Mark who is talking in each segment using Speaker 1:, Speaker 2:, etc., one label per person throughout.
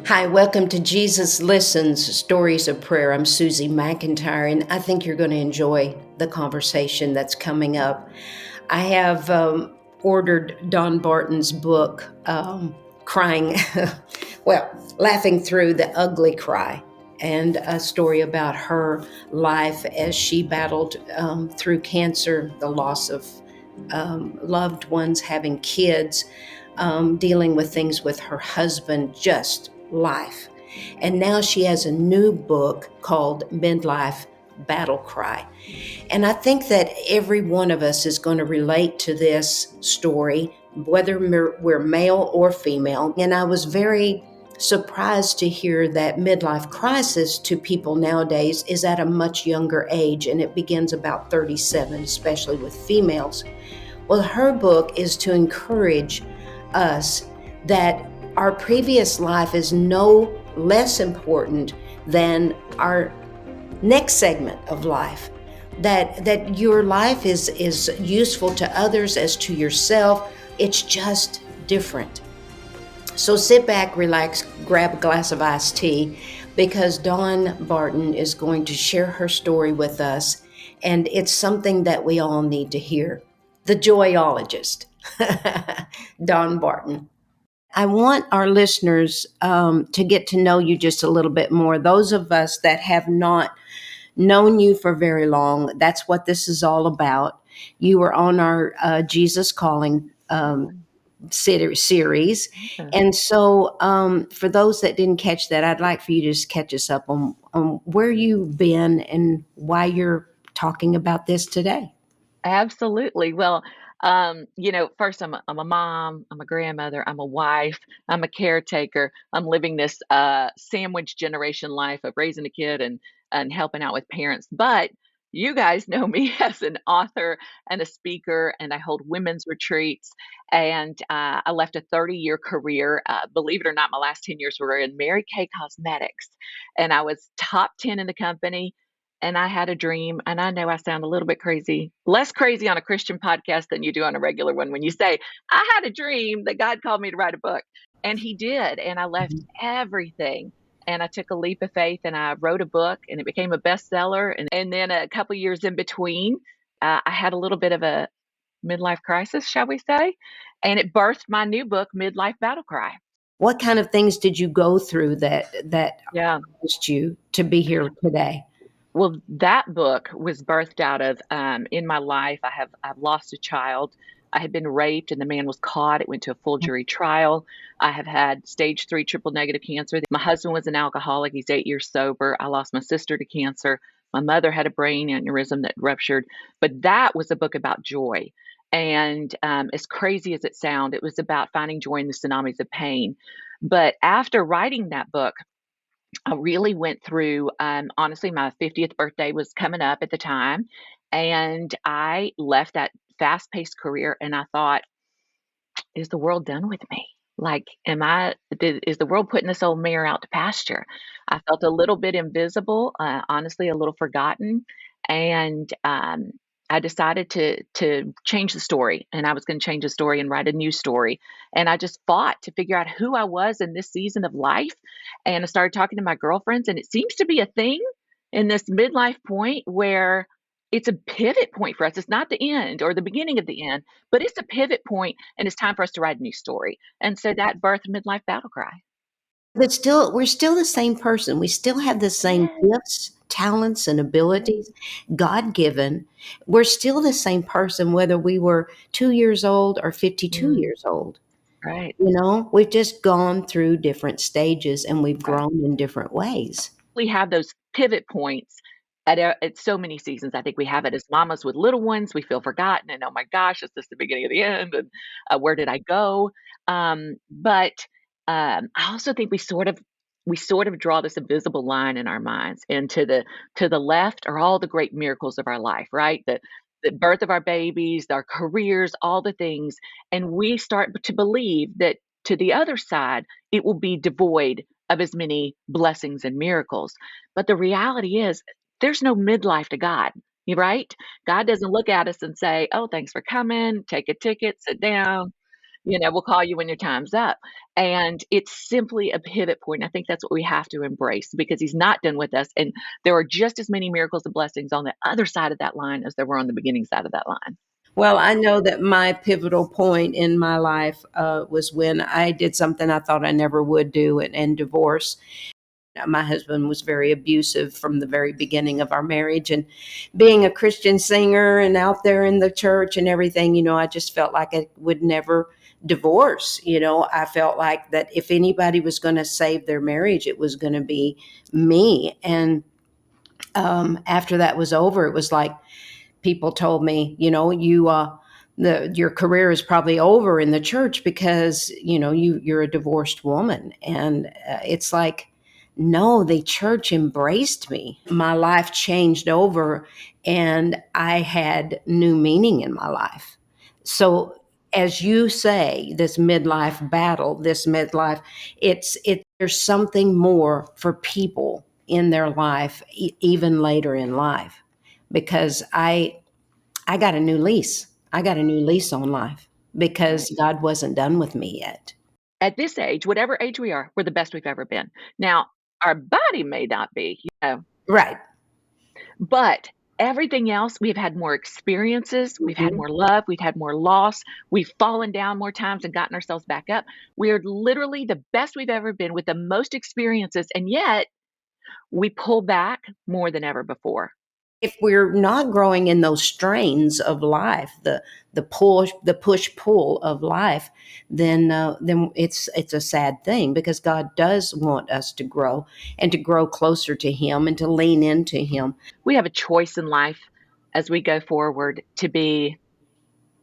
Speaker 1: Hi, welcome to Jesus Listens Stories of Prayer. I'm Susie McIntyre, and I think you're going to enjoy the conversation that's coming up. I have ordered Don Barton's book, Crying, well, Laughing Through the Ugly Cry, and a story about her life as she battled through cancer, the loss of loved ones, having kids, dealing with things with her husband, just life. And now she has a new book called Midlife Battle Cry. And I think that every one of us is going to relate to this story, whether we're male or female. And I was very surprised to hear that midlife crisis to people nowadays is at a much younger age, and it begins about 37, especially with females. Well, her book is to encourage us that our previous life is no less important than our next segment of life. That your life is useful to others as to yourself. It's just different. So sit back, relax, grab a glass of iced tea, because Dawn Barton is going to share her story with us, and it's something that we all need to hear. The Joyologist, Dawn Barton. I want our listeners to get to know you just a little bit more. Those of us that have not known you for very long, that's what this is all about. You were on our Jesus Calling series.
Speaker 2: Yeah.
Speaker 1: And so, for those that didn't catch that, I'd like for you to just catch us up on where you've been and why you're talking about this today.
Speaker 2: Absolutely. Well, first I'm a mom, I'm a grandmother, I'm a wife, I'm a caretaker. I'm living this sandwich generation life of raising a kid and helping out with parents. But you guys know me as an author and a speaker, and I hold women's retreats. And I left a 30-year career. Believe it or not, my last 10 years were in Mary Kay Cosmetics, and I was top 10 in the company. And I had a dream, and I know I sound a little bit crazy, less crazy on a Christian podcast than you do on a regular one when you say, I had a dream that God called me to write a book. And he did. And I left everything. And I took a leap of faith and I wrote a book, and it became a bestseller. And then a couple years in between, I had a little bit of a midlife crisis, shall we say? And it birthed my new book, Midlife Battle Cry.
Speaker 1: What kind of things did you go through that
Speaker 2: Yeah.
Speaker 1: caused you to be here today?
Speaker 2: Well, that book was birthed out of in my life. I've lost a child. I had been raped, and the man was caught. It went to a full jury trial. I have had stage 3 triple negative cancer. My husband was an alcoholic. He's 8 years sober. I lost my sister to cancer. My mother had a brain aneurysm that ruptured. But that was a book about joy. And as crazy as it sounds, it was about finding joy in the tsunamis of pain. But after writing that book, I really went through, honestly, my 50th birthday was coming up at the time, and I left that fast paced career and I thought, is the world done with me? Like, is the world putting this old mare out to pasture? I felt a little bit invisible, honestly, a little forgotten. And I decided to change the story, and I was going to change the story and write a new story. And I just fought to figure out who I was in this season of life. And I started talking to my girlfriends, and it seems to be a thing in this midlife point where it's a pivot point for us. It's not the end or the beginning of the end, but it's a pivot point, and it's time for us to write a new story. And so that birthed Midlife Battle Cry.
Speaker 1: But still, we're still the same person. We still have the same
Speaker 2: Yes.
Speaker 1: gifts, talents, and abilities, God given. We're still the same person, whether we were 2 years old or 52
Speaker 2: Mm,
Speaker 1: years old.
Speaker 2: right.
Speaker 1: We've just gone through different stages and we've
Speaker 2: Right.
Speaker 1: grown in different ways.
Speaker 2: We have those pivot points at so many seasons. I think we have it as mamas with little ones. We feel forgotten, and oh my gosh, is this the beginning of the end? And where did I go? But I also think we sort of draw this invisible line in our minds, and to the left are all the great miracles of our life, right? The birth of our babies, our careers, all the things, and we start to believe that to the other side it will be devoid of as many blessings and miracles. But the reality is, there's no midlife to God, right? God doesn't look at us and say, "Oh, thanks for coming. Take a ticket, sit down." We'll call you when your time's up. And it's simply a pivot point. I think that's what we have to embrace because he's not done with us. And there are just as many miracles and blessings on the other side of that line as there were on the beginning side of that line.
Speaker 1: Well, I know that my pivotal point in my life was when I did something I thought I never would do, and divorce. My husband was very abusive from the very beginning of our marriage. And being a Christian singer and out there in the church and everything, I just felt like I would never divorce. I felt like that if anybody was going to save their marriage, it was going to be me. And after that was over, it was like people told me, your career is probably over in the church because you're a divorced woman. And it's like, no, the church embraced me. My life changed over, and I had new meaning in my life. So, as you say, this midlife battle, this midlife, there's something more for people in their life, even later in life, because I got a new lease. I got a new lease on life because
Speaker 2: Right.
Speaker 1: God wasn't done with me yet.
Speaker 2: At this age, whatever age we are, we're the best we've ever been. Now, our body may not be,
Speaker 1: Right.
Speaker 2: but everything else, we've had more experiences, we've had
Speaker 1: Mhm.
Speaker 2: more love, we've had more loss, we've fallen down more times and gotten ourselves back up. We're literally the best we've ever been with the most experiences, and yet we pull back more than ever before.
Speaker 1: If we're not growing in those strains of life, the push pull of life, then it's a sad thing because God does want us to grow and to grow closer to Him and to lean into Him.
Speaker 2: We have a choice in life as we go forward to be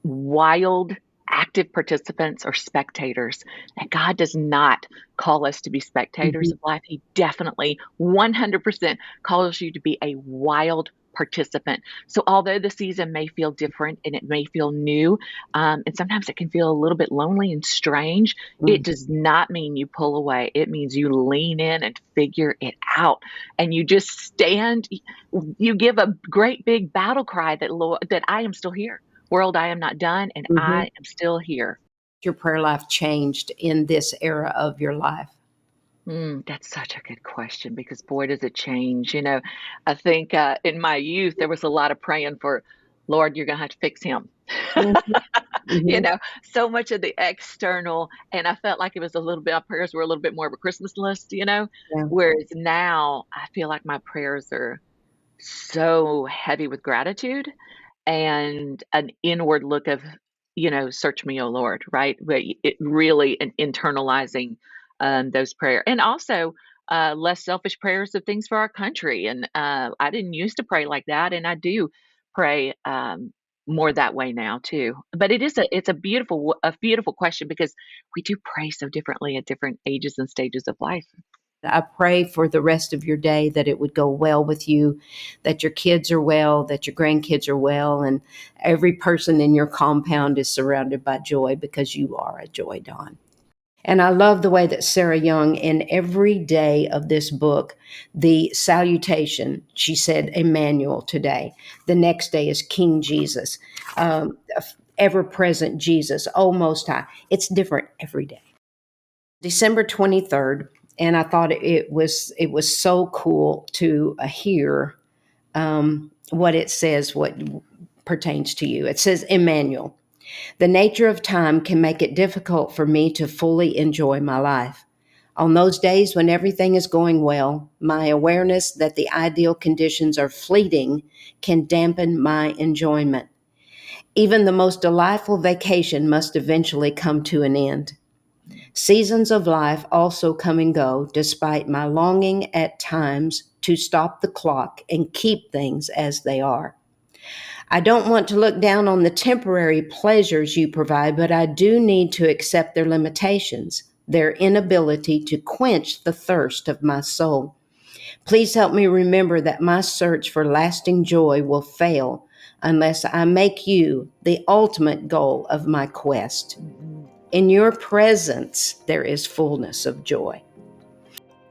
Speaker 2: wild, active participants or spectators. And God does not call us to be spectators
Speaker 1: Mhm.
Speaker 2: of life. He definitely 100% calls you to be a wild participant. So, although the season may feel different and it may feel new, and sometimes it can feel a little bit lonely and strange, it
Speaker 1: Mm.
Speaker 2: does not mean you pull away. It means you lean in and figure it out. And you just stand, you give a great big battle cry that, Lord, that I am still here. World, I am not done, and
Speaker 1: Mhm.
Speaker 2: I am still here.
Speaker 1: Your prayer life changed in this era of your life?
Speaker 2: That's such a good question because boy, does it change. I think in my youth, there was a lot of praying for, Lord, you're going to have to fix him.
Speaker 1: Mhm.
Speaker 2: you
Speaker 1: Mhm.
Speaker 2: know, so much of the external. And I felt like it was a little bit, our prayers were a little bit more of a Christmas list.
Speaker 1: Yeah.
Speaker 2: Whereas now I feel like my prayers are so heavy with gratitude and an inward look of, search me, O Lord, right? But it really an internalizing those prayer and also less selfish prayers of things for our country. And I didn't used to pray like that, and I do pray more that way now too. But it's a beautiful question because we do pray so differently at different ages and stages of life.
Speaker 1: I pray for the rest of your day that it would go well with you, that your kids are well, that your grandkids are well, and every person in your compound is surrounded by joy because you are a joy, Dawn. And I love the way that Sarah Young, in every day of this book, the salutation, she said, Emmanuel today. The next day is King Jesus, ever present Jesus, oh Most High. It's different every day. December 23rd, and I thought it was so cool to hear what it says, what pertains to you. It says, Emmanuel, the nature of time can make it difficult for me to fully enjoy my life. On those days when everything is going well, my awareness that the ideal conditions are fleeting can dampen my enjoyment. Even the most delightful vacation must eventually come to an end. Seasons of life also come and go, despite my longing at times to stop the clock and keep things as they are. I don't want to look down on the temporary pleasures you provide, but I do need to accept their limitations, their inability to quench the thirst of my soul. Please help me remember that my search for lasting joy will fail unless I make you the ultimate goal of my quest.
Speaker 2: Mhm.
Speaker 1: In your presence, there is fullness of joy.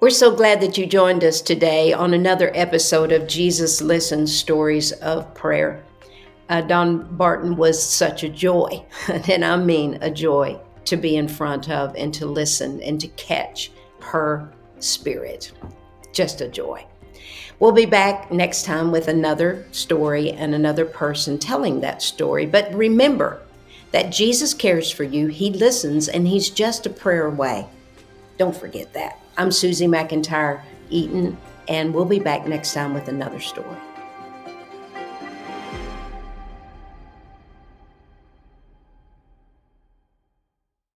Speaker 1: We're so glad that you joined us today on another episode of Jesus Listens Stories of Prayer. Don Barton was such a joy, and I mean a joy to be in front of and to listen and to catch her spirit. Just a joy. We'll be back next time with another story and another person telling that story. But remember that Jesus cares for you, He listens, and He's just a prayer away. Don't forget that. I'm Susie McIntyre Eaton, and we'll be back next time with another story.